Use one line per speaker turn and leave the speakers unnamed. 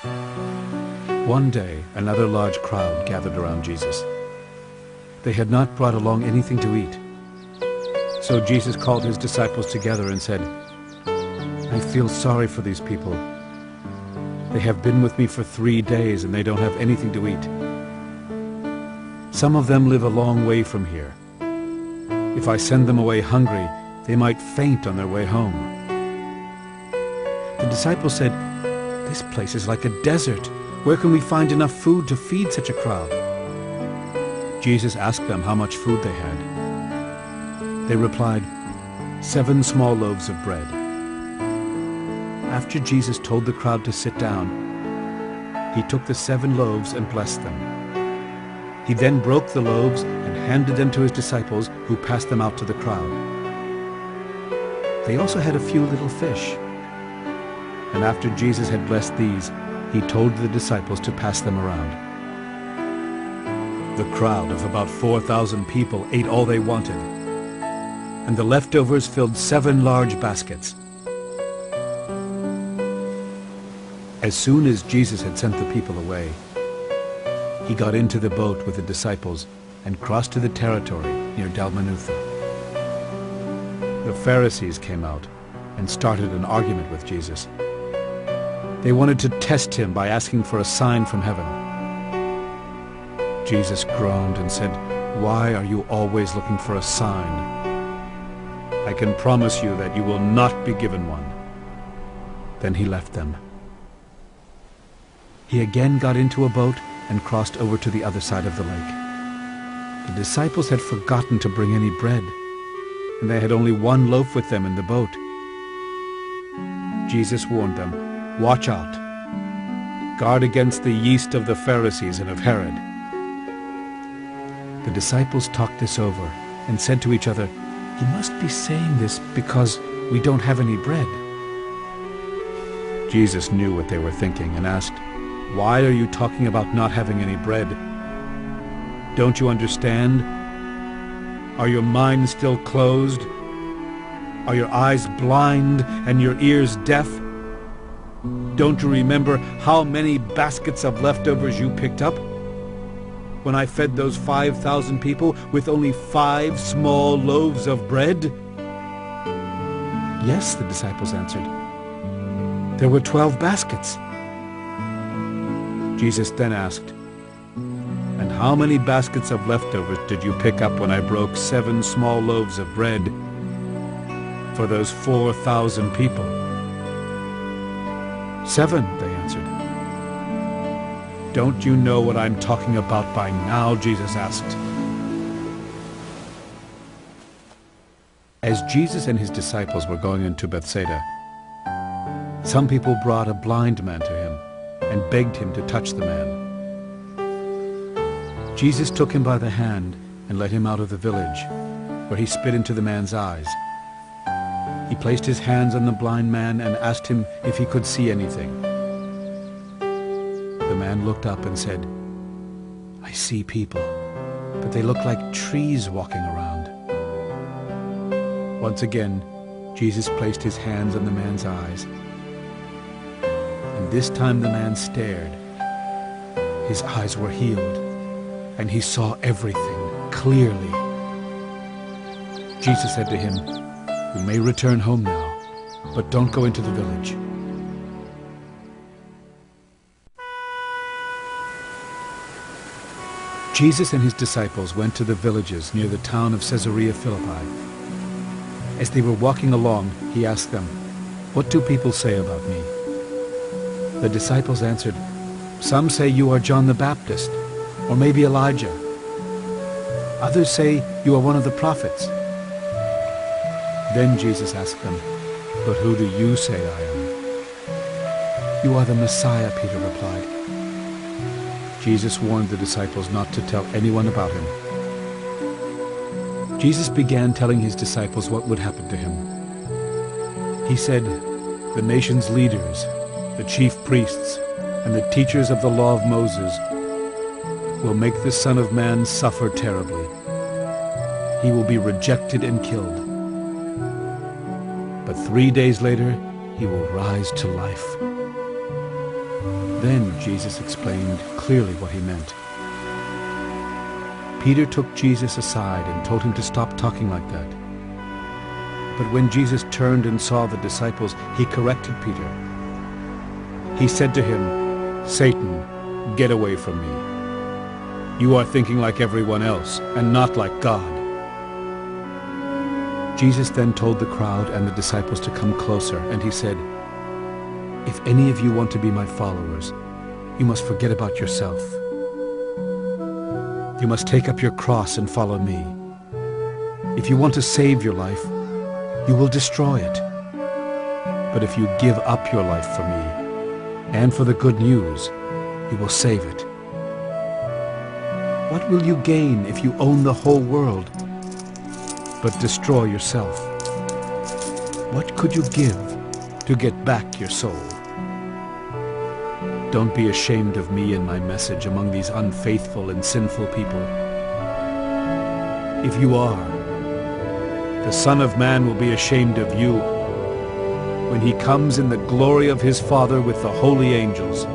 One day, another large crowd gathered around Jesus. They had not brought along anything to eat. So Jesus called his disciples together and said, "I feel sorry for these people. They have been with me for 3 days and they don't have anything to eat. Some of them live a long way from here. If I send them away hungry, they might faint on their way home." The disciples said, "This place is like a desert. Where can we find enough food to feed such a crowd?" Jesus asked them how much food they had. They replied, 7 small loaves of bread. After Jesus told the crowd to sit down, he took the 7 loaves and blessed them. He then broke the loaves and handed them to his disciples, who passed them out to the crowd. They also had a few little fish. And after Jesus had blessed these, he told the disciples to pass them around. The crowd of about 4,000 people ate all they wanted, and the leftovers filled 7 large baskets. As soon as Jesus had sent the people away, he got into the boat with the disciples and crossed to the territory near Dalmanutha. The Pharisees came out and started an argument with Jesus. They wanted to test him by asking for a sign from heaven. Jesus groaned and said, "Why are you always looking for a sign? I can promise you that you will not be given one." Then he left them. He again got into a boat and crossed over to the other side of the lake. The disciples had forgotten to bring any bread, and they had only 1 loaf with them in the boat. Jesus warned them, "Watch out. Guard against the yeast of the Pharisees and of Herod." The disciples talked this over and said to each other, "He must be saying this because we don't have any bread." Jesus knew what they were thinking and asked, "Why are you talking about not having any bread? Don't you understand? Are your minds still closed? Are your eyes blind and your ears deaf? Don't you remember how many baskets of leftovers you picked up when I fed those 5,000 people with only 5 small loaves of bread?" "Yes," the disciples answered. "There were 12 baskets." Jesus then asked, "And how many baskets of leftovers did you pick up when I broke 7 small loaves of bread for those 4,000 people?" "7," they answered. "Don't you know what I'm talking about by now?" Jesus asked. As Jesus and his disciples were going into Bethsaida, some people brought a blind man to him and begged him to touch the man. Jesus took him by the hand and led him out of the village, where he spit into the man's eyes. He placed his hands on the blind man and asked him if he could see anything. The man looked up and said, "I see people, but they look like trees walking around." Once again, Jesus placed his hands on the man's eyes. And this time the man stared. His eyes were healed, and he saw everything clearly. Jesus said to him, "You may return home now, but don't go into the village." Jesus and his disciples went to the villages near the town of Caesarea Philippi. As they were walking along, he asked them, "What do people say about me?" The disciples answered, "Some say you are John the Baptist, or maybe Elijah. Others say you are one of the prophets." Then Jesus asked them, "But who do you say I am?" "You are the Messiah," Peter replied. Jesus warned the disciples not to tell anyone about him. Jesus began telling his disciples what would happen to him. He said, "The nation's leaders, the chief priests, and the teachers of the law of Moses will make the Son of Man suffer terribly. He will be rejected and killed. But 3 days later, he will rise to life." Then Jesus explained clearly what he meant. Peter took Jesus aside and told him to stop talking like that. But when Jesus turned and saw the disciples, he corrected Peter. He said to him, "Satan, get away from me. You are thinking like everyone else and not like God." Jesus then told the crowd and the disciples to come closer, and he said, "If any of you want to be my followers, you must forget about yourself. You must take up your cross and follow me. If you want to save your life, you will destroy it. But if you give up your life for me and for the good news, you will save it. What will you gain if you own the whole world, but destroy yourself? What could you give to get back your soul? Don't be ashamed of me and my message among these unfaithful and sinful people. If you are, the Son of Man will be ashamed of you when he comes in the glory of his Father with the holy angels."